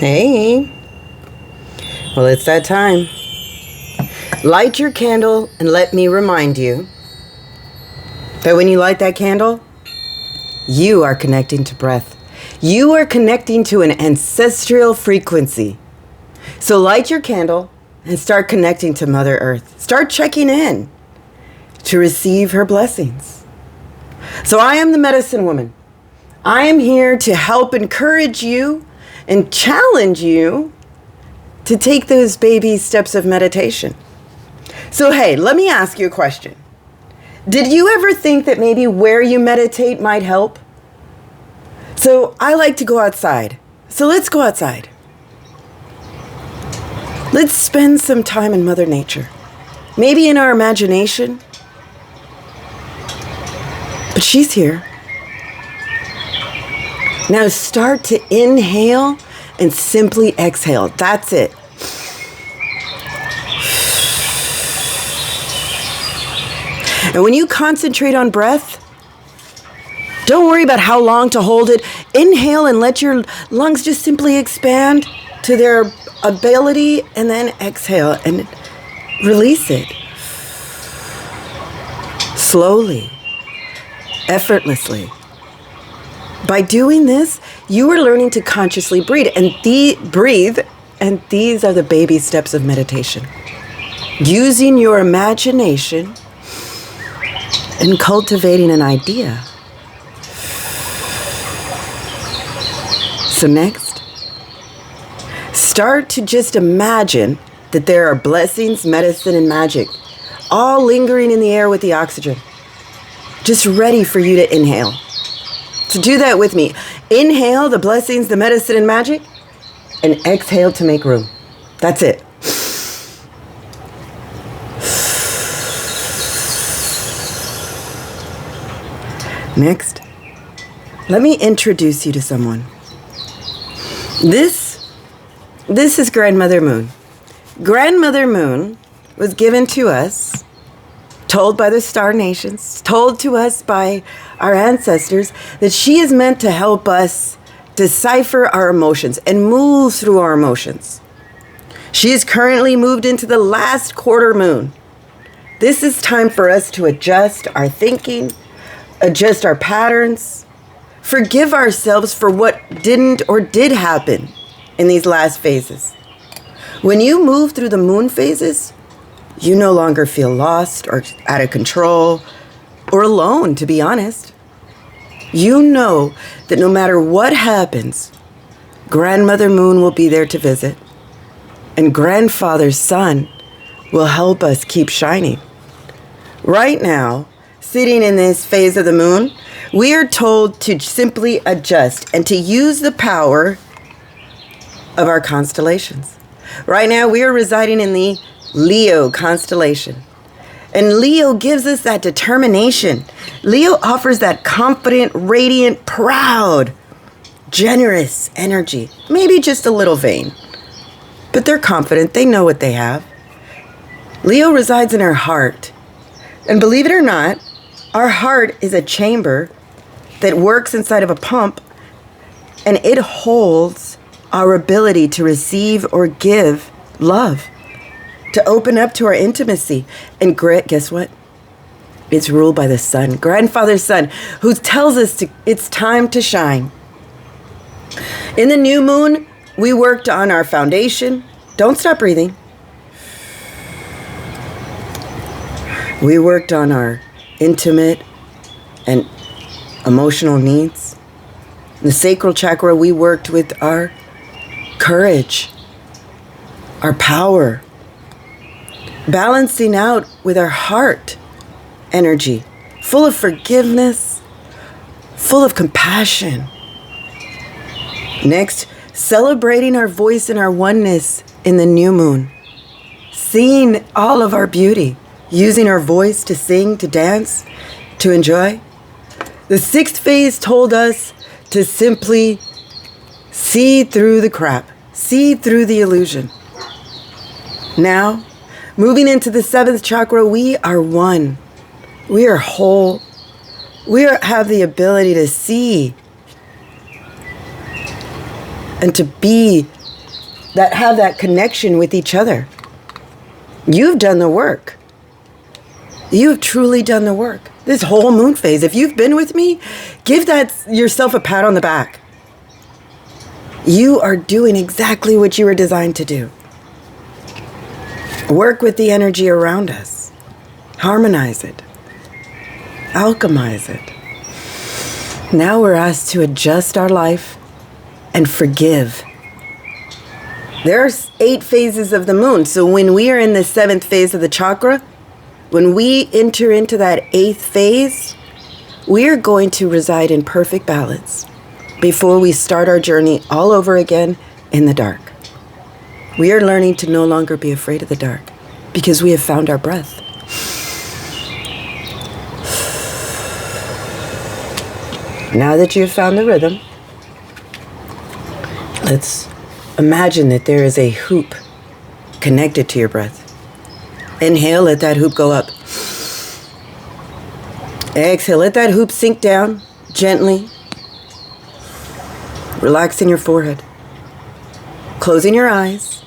Hey. Well, it's that time. Light your candle and let me remind you that when you light that candle, you are connecting to breath. You are connecting to an ancestral frequency. So light your candle and start connecting to Mother Earth. Start checking in to receive her blessings. So I am the medicine woman. I am here to help encourage you and challenge you to take those baby steps of meditation. So hey, let me ask you a question. Did you ever think that maybe where you meditate might help? So I like to go outside. So let's go outside. Let's spend some time in Mother Nature. Maybe in our imagination. But she's here. Now start to inhale and simply exhale. That's it. And when you concentrate on breath, don't worry about how long to hold it. Inhale and let your lungs just simply expand to their ability, and then exhale and release it. Slowly, effortlessly. By doing this, you are learning to consciously breathe, and these are the baby steps of meditation. Using your imagination and cultivating an idea. So next, start to just imagine that there are blessings, medicine, and magic, all lingering in the air with the oxygen, just ready for you to inhale. So do that with me. Inhale the blessings, the medicine, and magic, and exhale to make room. That's it. Next, let me introduce you to someone. This is Grandmother Moon. Grandmother Moon was given to us, told by the star nations, told to us by our ancestors, that she is meant to help us decipher our emotions and move through our emotions. She is currently moved into the last quarter moon. This is time for us to adjust our thinking, adjust our patterns, forgive ourselves for what didn't or did happen in these last phases. When you move through the moon phases, you no longer feel lost or out of control or alone, to be honest. You know that no matter what happens, Grandmother Moon will be there to visit, and Grandfather's Sun will help us keep shining. Right now, sitting in this phase of the moon, we are told to simply adjust and to use the power of our constellations. Right now, we are residing in the Leo constellation. And Leo gives us that determination. Leo offers that confident, radiant, proud, generous energy. Maybe just a little vain. But they're confident. They know what they have. Leo resides in our heart. And believe it or not, our heart is a chamber that works inside of a pump, and it holds our ability to receive or give love, to open up to our intimacy. And guess what? It's ruled by the sun, Grandfather's Sun, who tells us it's time to shine. In the new moon, we worked on our foundation. Don't stop breathing. We worked on our intimate and emotional needs. In the sacral chakra, we worked with our courage, our power, balancing out with our heart energy, full of forgiveness, full of compassion. Next, celebrating our voice and our oneness in the new moon, seeing all of our beauty, using our voice to sing, to dance, to enjoy. The sixth phase told us to simply see through the crap, see through the illusion. Now, moving into the seventh chakra, we are one. We are whole. We have the ability to see and to be that have that connection with each other. You've done the work. You've truly done the work. This whole moon phase, if you've been with me, give yourself a pat on the back. You are doing exactly what you were designed to do. Work with the energy around us. Harmonize it. Alchemize it. Now we're asked to adjust our life and forgive. There are 8 phases of the moon. So when we are in the 7th phase of the chakra, when we enter into that 8th phase, we are going to reside in perfect balance before we start our journey all over again in the dark. We are learning to no longer be afraid of the dark because we have found our breath. Now that you have found the rhythm, let's imagine that there is a hoop connected to your breath. Inhale, let that hoop go up. Exhale, let that hoop sink down gently. Relaxing your forehead. Closing your eyes.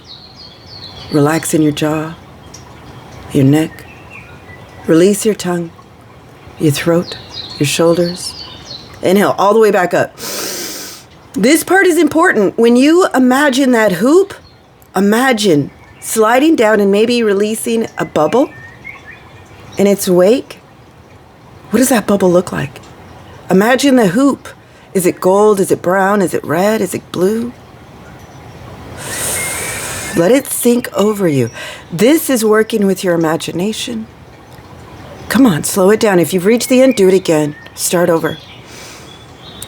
Relaxing your jaw, your neck. Release your tongue, your throat, your shoulders. Inhale, all the way back up. This part is important. When you imagine that hoop, imagine sliding down and maybe releasing a bubble in its wake. What does that bubble look like? Imagine the hoop. Is it gold? Is it brown? Is it red? Is it blue? Let it sink over you. This is working with your imagination. Come on, slow it down. If you've reached the end, do it again. Start over.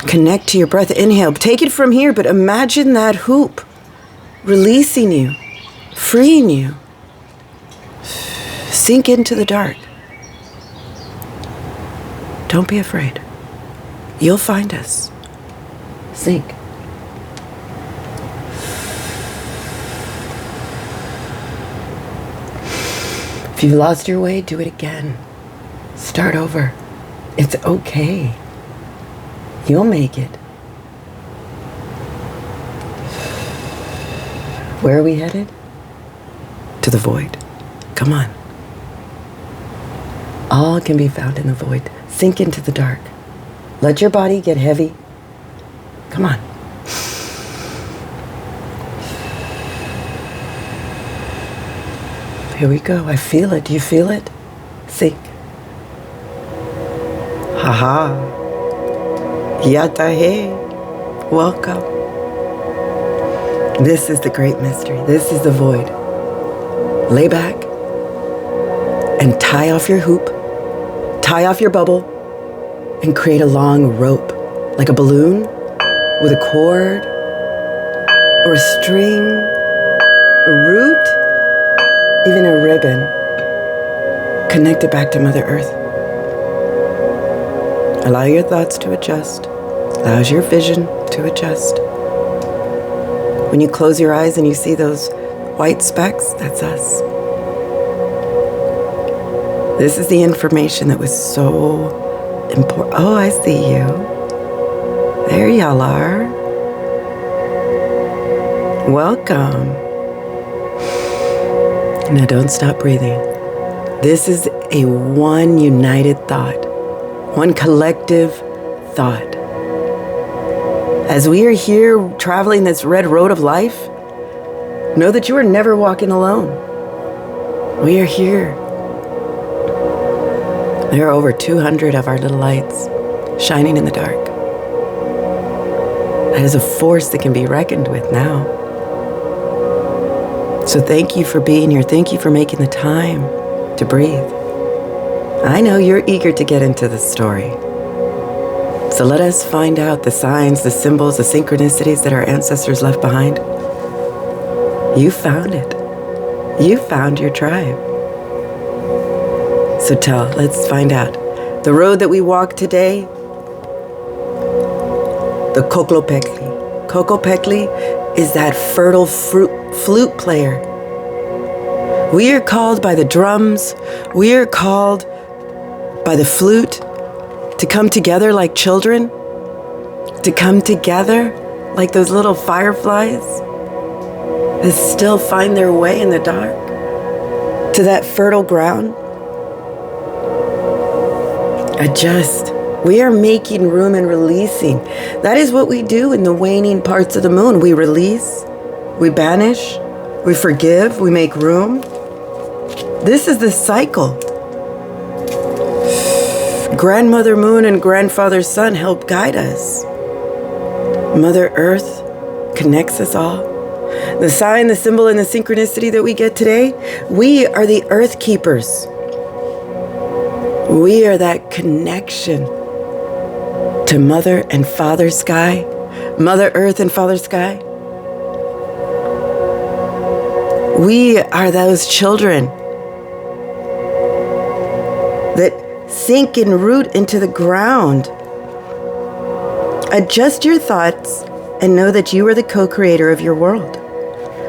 Connect to your breath. Inhale. Take it from here, but imagine that hoop releasing you, freeing you. Sink into the dark. Don't be afraid. You'll find us. Sink. If you've lost your way, do it again. Start over. It's okay. You'll make it. Where are we headed? To the void. Come on. All can be found in the void. Sink into the dark. Let your body get heavy. Come on. Here we go. I feel it. Do you feel it? Sink. Ha-ha. Yatahe. Welcome. This is the great mystery. This is the void. Lay back and tie off your hoop, tie off your bubble, and create a long rope, like a balloon with a cord or a string, a root, even a ribbon. Connect it back to Mother Earth. Allow your thoughts to adjust. Allows your vision to adjust. When you close your eyes and you see those white specks, that's us. This is the information that was so important. Oh, I see you. There y'all are. Welcome. Now don't stop breathing. This is a one united thought, one collective thought. As we are here traveling this red road of life, know that you are never walking alone. We are here. There are over 200 of our little lights shining in the dark. That is a force that can be reckoned with now. So thank you for being here. Thank you for making the time to breathe. I know you're eager to get into the story. So let us find out the signs, the symbols, the synchronicities that our ancestors left behind. You found it. You found your tribe. So let's find out. The road that we walk today, the Kokopekli. Kokopekli is that fertile flute player. We are called by the drums. We are called by the flute to come together like children, to come together like those little fireflies. that still find their way in the dark to that fertile ground. Adjust. We are making room and releasing. That is what we do in the waning parts of the moon. We release, we banish, we forgive, we make room. This is the cycle. Grandmother Moon and Grandfather Sun help guide us. Mother Earth connects us all. The sign, the symbol, and the synchronicity that we get today, we are the Earth Keepers. We are that connection to Mother and Father Sky, Mother Earth and Father Sky. We are those children that sink and root into the ground. Adjust your thoughts and know that you are the co-creator of your world.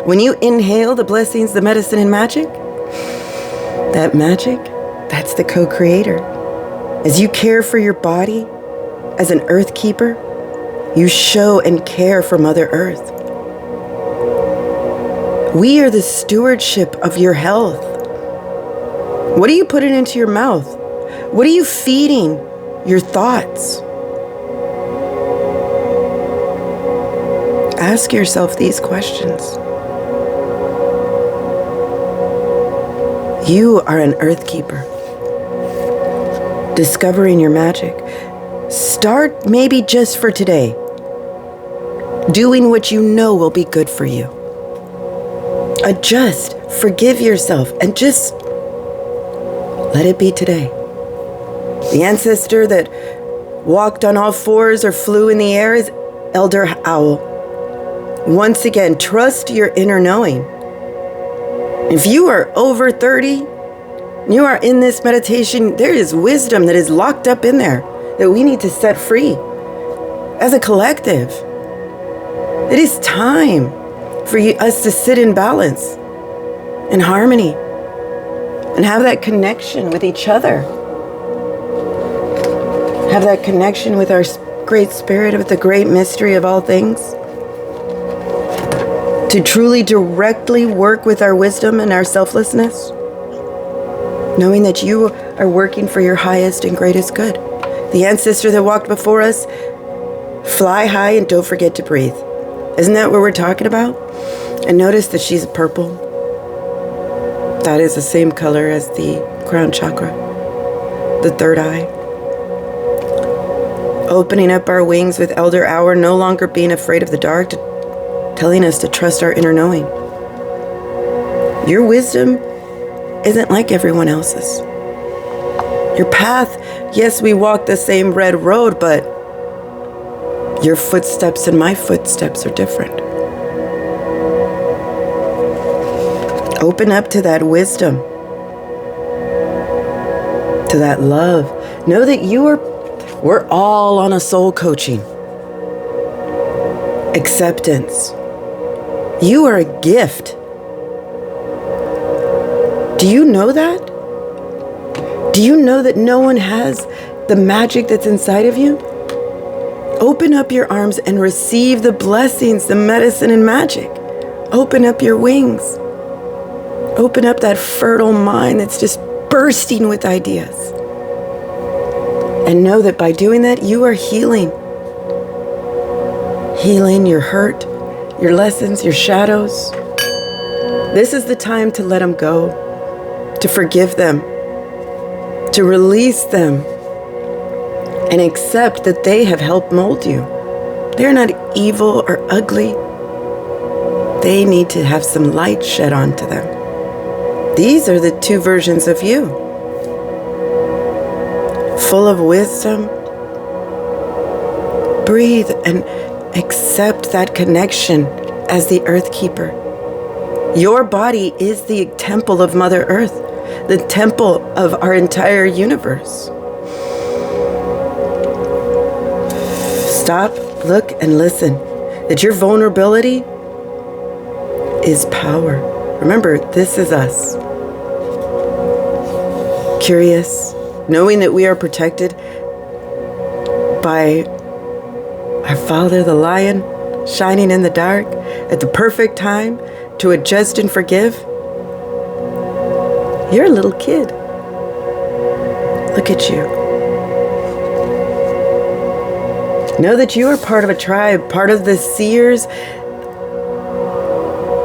When you inhale the blessings, the medicine, and magic, that magic, that's the co-creator. As you care for your body as an earth keeper, you show and care for Mother Earth. We are the stewardship of your health. What are you putting into your mouth? What are you feeding your thoughts? Ask yourself these questions. You are an earth keeper. Discovering your magic. Start maybe just for today, doing what you know will be good for you. Adjust, forgive yourself, and just let it be today. The ancestor that walked on all fours or flew in the air is Elder Owl. Once again, trust your inner knowing. If you are over 30, you are in this meditation, there is wisdom that is locked up in there that we need to set free as a collective. It is time for us to sit in balance, in harmony, and have that connection with each other. Have that connection with our great spirit, with the great mystery of all things. To truly directly work with our wisdom and our selflessness, knowing that you are working for your highest and greatest good. The ancestor that walked before us, fly high and don't forget to breathe. Isn't that what we're talking about? And notice that she's purple. That is the same color as the crown chakra, the third eye. Opening up our wings with Elder Hour, no longer being afraid of the dark, telling us to trust our inner knowing. Your wisdom isn't like everyone else's. Your path, yes, we walk the same red road, but your footsteps and my footsteps are different. Open up to that wisdom, to that love. Know that we're all on a soul coaching. Acceptance. You are a gift. Do you know that? Do you know that no one has the magic that's inside of you? Open up your arms and receive the blessings, the medicine and magic. Open up your wings. Open up that fertile mind that's just bursting with ideas. And know that by doing that, you are healing. Healing your hurt, your lessons, your shadows. This is the time to let them go, to forgive them, to release them, and accept that they have helped mold you. They're not evil or ugly. They need to have some light shed onto them. These are the two versions of you, full of wisdom. Breathe and accept that connection as the Earth Keeper. Your body is the temple of Mother Earth, the temple of our entire universe. Stop, look, and listen. That your vulnerability is power. Remember, this is us. Curious, knowing that we are protected by our Father, the Lion, shining in the dark at the perfect time, to adjust and forgive, you're a little kid. Look at you. Know that you are part of a tribe, part of the seers,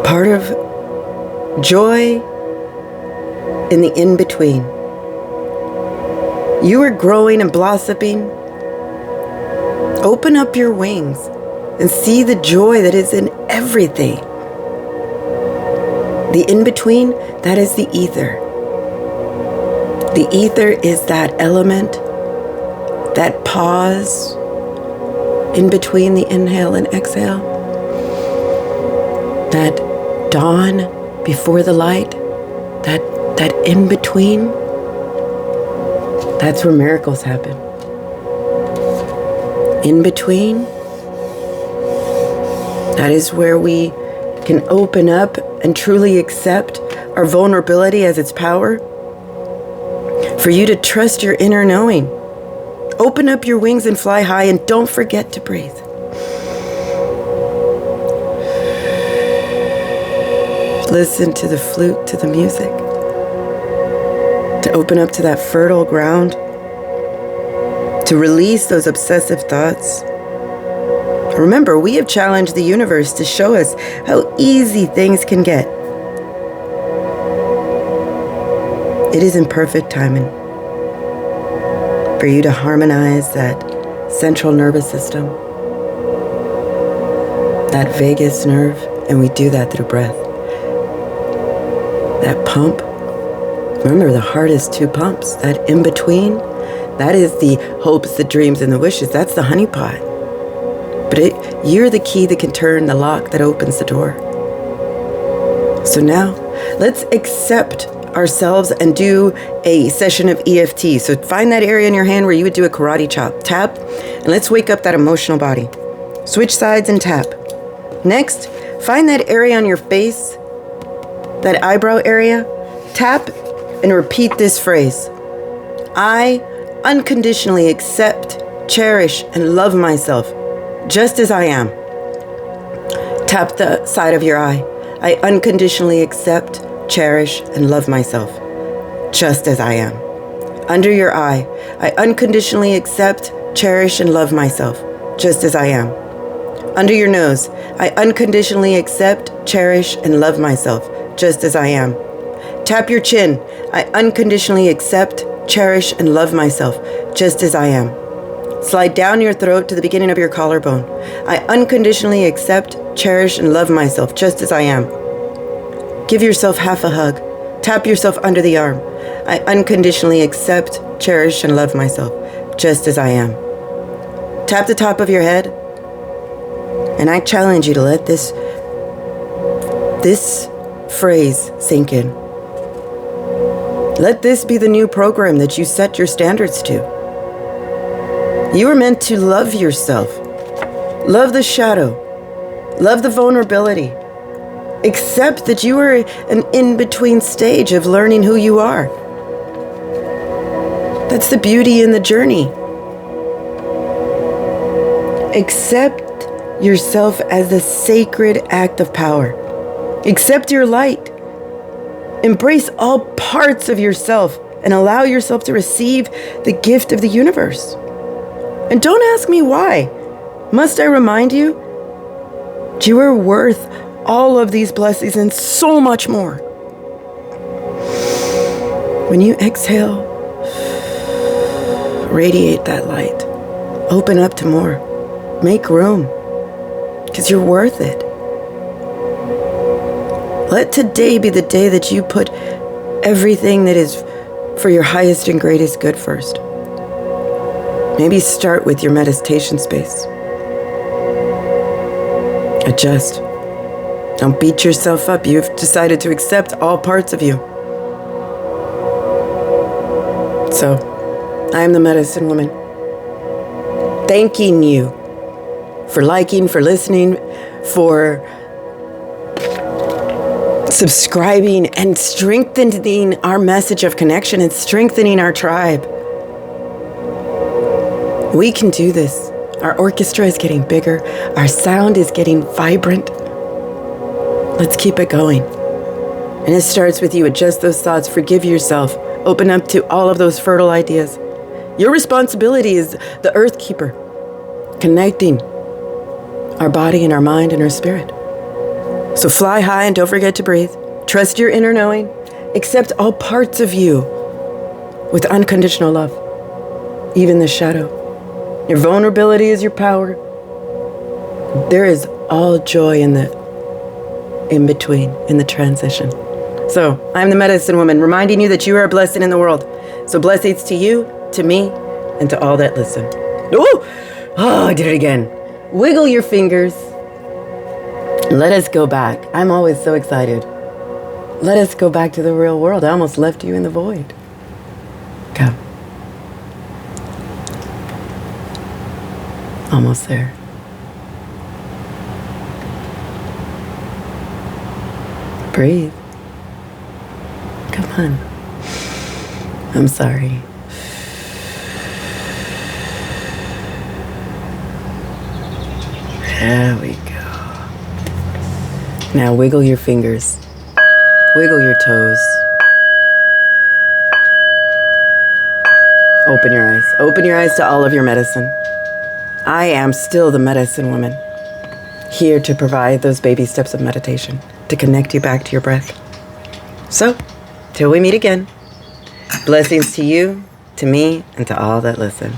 part of joy in the in-between. You are growing and blossoming. Open up your wings and see the joy that is in everything. The in-between, that is the ether. The ether is that element, that pause in between the inhale and exhale, that dawn before the light, that in-between. That's where miracles happen. In between, that is where we can open up and truly accept our vulnerability as its power. For you to trust your inner knowing. Open up your wings and fly high, and don't forget to breathe. Listen to the flute, to the music. To open up to that fertile ground. To release those obsessive thoughts. Remember, we have challenged the universe to show us how easy things can get. It is in perfect timing for you to harmonize that central nervous system, that vagus nerve, and we do that through breath. That pump, remember the heart is 2 pumps, that in between, that is the hopes, the dreams, and the wishes. That's the honeypot. But you're the key that can turn the lock that opens the door. So now, let's accept ourselves and do a session of EFT. So find that area in your hand where you would do a karate chop. Tap, and let's wake up that emotional body. Switch sides and tap. Next, find that area on your face, that eyebrow area. Tap and repeat this phrase. I unconditionally accept, cherish, and love myself just as I am. Tap the side of your eye. I unconditionally accept, cherish, and love myself just as I am. Under your eye, I unconditionally accept, cherish, and love myself just as I am. Under your nose, I unconditionally accept, cherish, and love myself just as I am. Tap your chin. I unconditionally accept, cherish, and love myself just as I am. Slide down your throat to the beginning of your collarbone. I unconditionally accept, cherish, and love myself just as I am. Give yourself half a hug. Tap yourself under the arm. I unconditionally accept, cherish, and love myself just as I am. Tap the top of your head. And I challenge you to let this phrase sink in. Let this be the new program that you set your standards to. You are meant to love yourself. Love the shadow. Love the vulnerability. Accept that you are an in-between stage of learning who you are. That's the beauty in the journey. Accept yourself as a sacred act of power. Accept your light. Embrace all parts of yourself and allow yourself to receive the gift of the universe. And don't ask me why. Must I remind you? You are worth all of these blessings and so much more. When you exhale, radiate that light. Open up to more. Make room, because you're worth it. Let today be the day that you put everything that is for your highest and greatest good first. Maybe start with your meditation space. Adjust. Don't beat yourself up. You've decided to accept all parts of you. So, I am the medicine woman. Thanking you for liking, for listening, for subscribing and strengthening our message of connection and strengthening our tribe. We can do this. Our orchestra is getting bigger. Our sound is getting vibrant. Let's keep it going. And it starts with you. Adjust those thoughts. Forgive yourself. Open up to all of those fertile ideas. Your responsibility is the earth keeper, connecting our body and our mind and our spirit. So fly high and don't forget to breathe. Trust your inner knowing. Accept all parts of you with unconditional love, even the shadow. Your vulnerability is your power. There is all joy in the in-between, in the transition. So I'm the medicine woman, reminding you that you are a blessing in the world. So blessings to you, to me, and to all that listen. Oh, I did it again. Wiggle your fingers. Let us go back. I'm always so excited. Let us go back to the real world. I almost left you in the void. Come. Almost there. Breathe. Come on. I'm sorry. There we go. Now wiggle your fingers. Wiggle your toes. Open your eyes. Open your eyes to all of your medicine. I am still the medicine woman, here to provide those baby steps of meditation to connect you back to your breath. So, till we meet again, blessings to you, to me, and to all that listen.